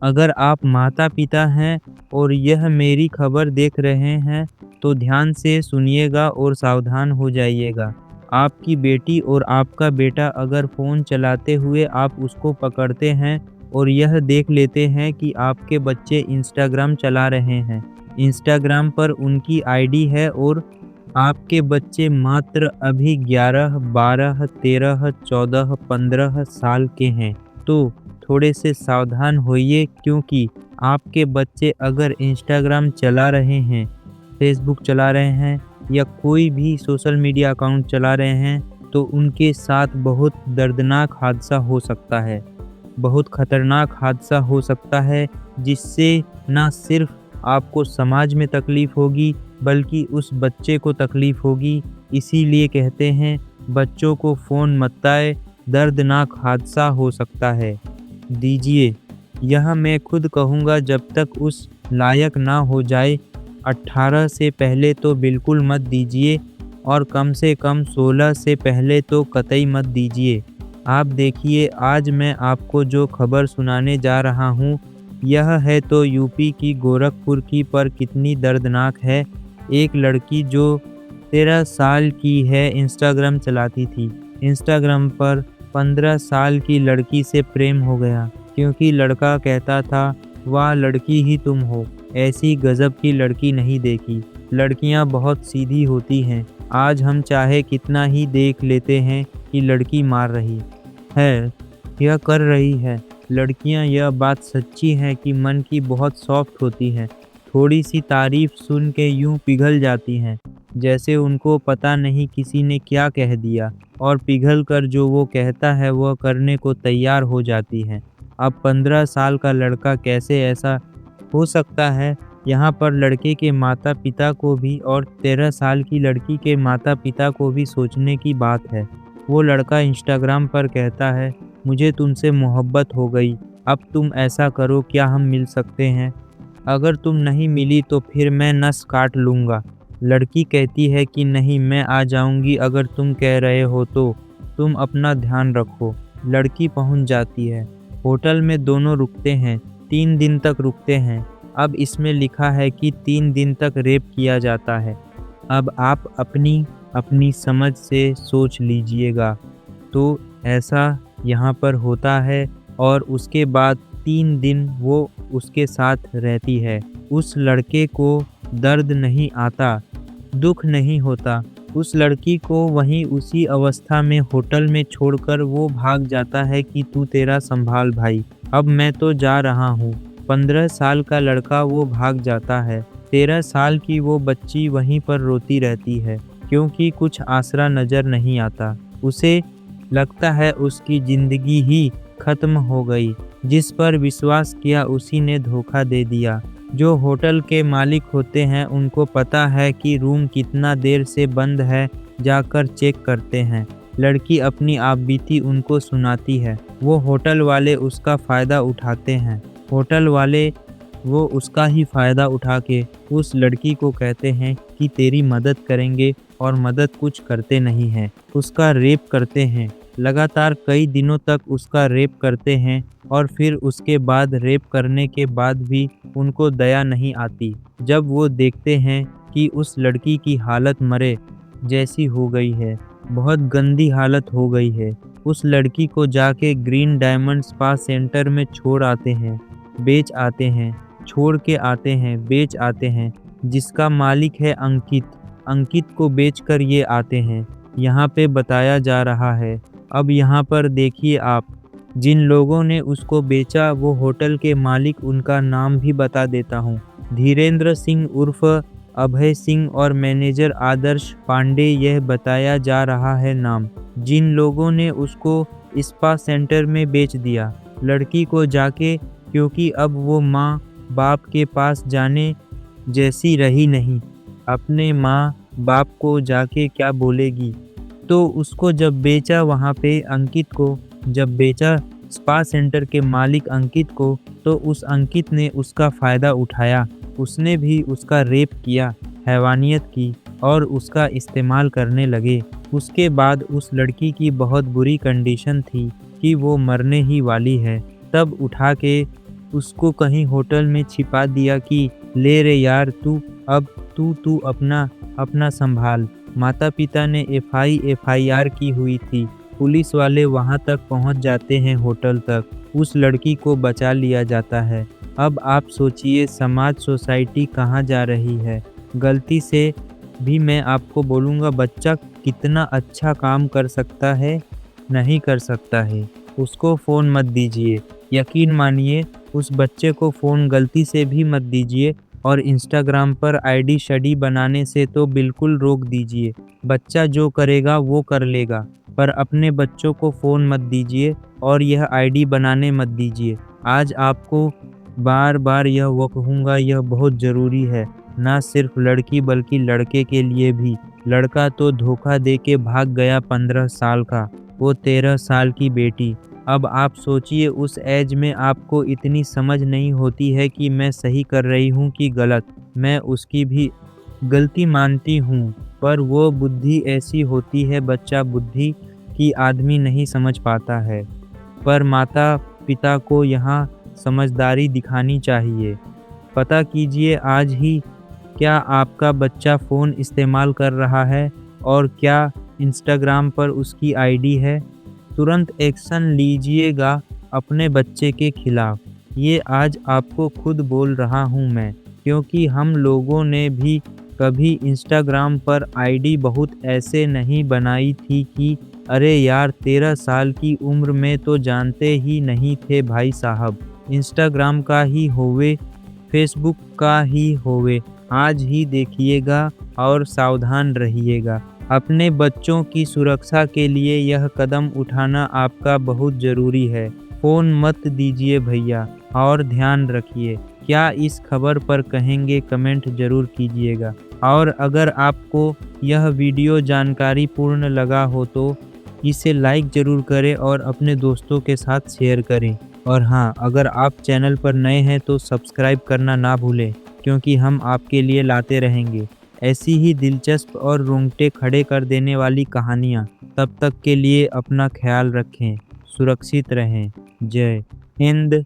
अगर आप माता-पिता हैं और यह मेरी खबर देख रहे हैं, तो ध्यान से सुनिएगा और सावधान हो जाइएगा। आपकी बेटी और आपका बेटा अगर फ़ोन चलाते हुए आप उसको पकड़ते हैं और यह देख लेते हैं कि आपके बच्चे इंस्टाग्राम चला रहे हैं। इंस्टाग्राम पर उनकी आईडी है और आपके बच्चे मात्र अभी 11, 12, 13, 14, 15 साल के हैं। तो थोड़े से सावधान होइए, क्योंकि आपके बच्चे अगर इंस्टाग्राम चला रहे हैं, फेसबुक चला रहे हैं या कोई भी सोशल मीडिया अकाउंट चला रहे हैं, तो उनके साथ बहुत दर्दनाक हादसा हो सकता है। बहुत खतरनाक हादसा हो सकता है, जिससे ना सिर्फ आपको समाज में तकलीफ़ होगी, बल्कि उस बच्चे को तकलीफ़ होगी। इसीलिए कहते हैं, बच्चों को फ़ोन मत लाएँ, दर्दनाक हादसा हो सकता है। दीजिए, यह मैं खुद कहूँगा, जब तक उस लायक ना हो जाए। 18 से पहले तो बिल्कुल मत दीजिए और कम से कम 16 से पहले तो कतई मत दीजिए। आप देखिए, आज मैं आपको जो खबर सुनाने जा रहा हूँ, यह है तो यूपी की गोरखपुर की, पर कितनी दर्दनाक है। एक लड़की जो 13 साल की है, इंस्टाग्राम चलाती थी। इंस्टाग्राम पर 15 साल की लड़की से प्रेम हो गया, क्योंकि लड़का कहता था, वाह लड़की ही तुम हो, ऐसी गज़ब की लड़की नहीं देखी। लड़कियां बहुत सीधी होती हैं। आज हम चाहे कितना ही देख लेते हैं कि लड़की मार रही है, यह कर रही है। लड़कियां, यह बात सच्ची है कि मन की बहुत सॉफ्ट होती हैं। थोड़ी सी तारीफ सुन के यूं पिघल जाती हैं, जैसे उनको पता नहीं किसी ने क्या कह दिया, और पिघल कर जो वो कहता है वह करने को तैयार हो जाती हैं। अब 15 साल का लड़का कैसे ऐसा हो सकता है? यहाँ पर लड़के के माता-पिता को भी और 13 साल की लड़की के माता-पिता को भी सोचने की बात है। वो लड़का इंस्टाग्राम पर कहता है, मुझे तुमसे मोहब्बत हो गई, अब तुम ऐसा करो, क्या हम मिल सकते हैं? अगर तुम नहीं मिली तो फिर मैं नस काट लूँगा। लड़की कहती है कि नहीं, मैं आ जाऊँगी अगर तुम कह रहे हो तो, तुम अपना ध्यान रखो। लड़की पहुँच जाती है। होटल में दोनों रुकते हैं, 3 दिन तक रुकते हैं। अब इसमें लिखा है कि 3 दिन तक रेप किया जाता है। अब आप अपनी अपनी समझ से सोच लीजिएगा। तो ऐसा यहाँ पर होता है, और उसके बाद 3 दिन वो उसके साथ रहती है। उस लड़के को दर्द नहीं आता, दुःख नहीं होता। उस लड़की को वहीं उसी अवस्था में होटल में छोड़कर वो भाग जाता है कि तू तेरा संभाल भाई, अब मैं तो जा रहा हूँ। 15 साल का लड़का वो भाग जाता है। 13 साल की वो बच्ची वहीं पर रोती रहती है, क्योंकि कुछ आसरा नज़र नहीं आता। उसे लगता है उसकी ज़िंदगी ही खत्म हो गई। जिस पर विश्वास किया उसी ने धोखा दे दिया। जो होटल के मालिक होते हैं, उनको पता है कि रूम कितना देर से बंद है, जाकर चेक करते हैं। लड़की अपनी आपबीती उनको सुनाती है। वो होटल वाले उसका फ़ायदा उठाते हैं। होटल वाले वो उसका ही फ़ायदा उठा के उस लड़की को कहते हैं कि तेरी मदद करेंगे, और मदद कुछ करते नहीं हैं। उसका रेप करते हैं। लगातार कई दिनों तक उसका रेप करते हैं, और फिर उसके बाद रेप करने के बाद भी उनको दया नहीं आती। जब वो देखते हैं कि उस लड़की की हालत मरे जैसी हो गई है, बहुत गंदी हालत हो गई है, उस लड़की को जाके ग्रीन डायमंड स्पा सेंटर में छोड़ आते हैं, बेच आते हैं, छोड़ के आते हैं, बेच आते हैं। जिसका मालिक है अंकित, अंकित को बेचकर ये आते हैं। यहाँ पे बताया जा रहा है। अब यहाँ पर देखिए आप, जिन लोगों ने उसको बेचा वो होटल के मालिक, उनका नाम भी बता देता हूँ। धीरेन्द्र सिंह उर्फ अभय सिंह और मैनेजर आदर्श पांडे, यह बताया जा रहा है नाम। जिन लोगों ने उसको स्पा सेंटर में बेच दिया लड़की को जाके, क्योंकि अब वो माँ बाप के पास जाने जैसी रही नहीं। अपने माँ बाप को जाके क्या बोलेगी? तो उसको जब बेचा वहाँ पे अंकित को, जब बेचा स्पा सेंटर के मालिक अंकित को, तो उस अंकित ने उसका फ़ायदा उठाया। उसने भी उसका रेप किया, हैवानियत की, और उसका इस्तेमाल करने लगे। उसके बाद उस लड़की की बहुत बुरी कंडीशन थी कि वो मरने ही वाली है। तब उठा के उसको कहीं होटल में छिपा दिया कि ले रे यार अब तू अपना संभाल। माता-पिता ने एफआईआर की हुई थी। पुलिस वाले वहां तक पहुंच जाते हैं होटल तक। उस लड़की को बचा लिया जाता है। अब आप सोचिए समाज सोसाइटी कहाँ जा रही है। गलती से भी मैं आपको बोलूँगा बच्चा कितना अच्छा काम कर सकता है, नहीं कर सकता है। उसको फ़ोन मत दीजिए। यकीन मानिए उस बच्चे को फ़ोन गलती से भी मत दीजिए और इंस्टाग्राम पर आईडी शडी बनाने से तो बिल्कुल रोक दीजिए। बच्चा जो करेगा वो कर लेगा, पर अपने बच्चों को फ़ोन मत दीजिए और यह आईडी बनाने मत दीजिए। आज आपको बार-बार यह वो कहूँगा यह बहुत ज़रूरी है, ना सिर्फ लड़की बल्कि लड़के के लिए भी। लड़का तो धोखा दे के भाग गया 15 साल का, वो 13 साल की बेटी। अब आप सोचिए उस एज में आपको इतनी समझ नहीं होती है कि मैं सही कर रही हूँ कि गलत। मैं उसकी भी गलती मानती हूँ, पर वो बुद्धि ऐसी होती है बच्चा बुद्धि कि आदमी नहीं समझ पाता है। पर माता-पिता को यहाँ समझदारी दिखानी चाहिए। पता कीजिए आज ही क्या आपका बच्चा फ़ोन इस्तेमाल कर रहा है और क्या इंस्टाग्राम पर उसकी आईडी है। तुरंत एक्शन लीजिएगा अपने बच्चे के खिलाफ। ये आज आपको खुद बोल रहा हूँ मैं, क्योंकि हम लोगों ने भी कभी इंस्टाग्राम पर आईडी बहुत ऐसे नहीं बनाई थी कि अरे यार 13 साल की उम्र में तो जानते ही नहीं थे भाई साहब। इंस्टाग्राम का ही होवे, फेसबुक का ही होवे। आज ही देखिएगा और सावधान रहिएगा। अपने बच्चों की सुरक्षा के लिए यह कदम उठाना आपका बहुत ज़रूरी है। फ़ोन मत दीजिए भैया और ध्यान रखिए। क्या इस खबर पर कहेंगे कमेंट ज़रूर कीजिएगा। और अगर आपको यह वीडियो जानकारी पूर्ण लगा हो तो इसे लाइक ज़रूर करें और अपने दोस्तों के साथ शेयर करें। और हाँ, अगर आप चैनल पर नए हैं तो सब्सक्राइब करना ना भूलें, क्योंकि हम आपके लिए लाते रहेंगे ऐसी ही दिलचस्प और रोंगटे खड़े कर देने वाली कहानियाँ। तब तक के लिए अपना ख्याल रखें, सुरक्षित रहें। जय हिंद।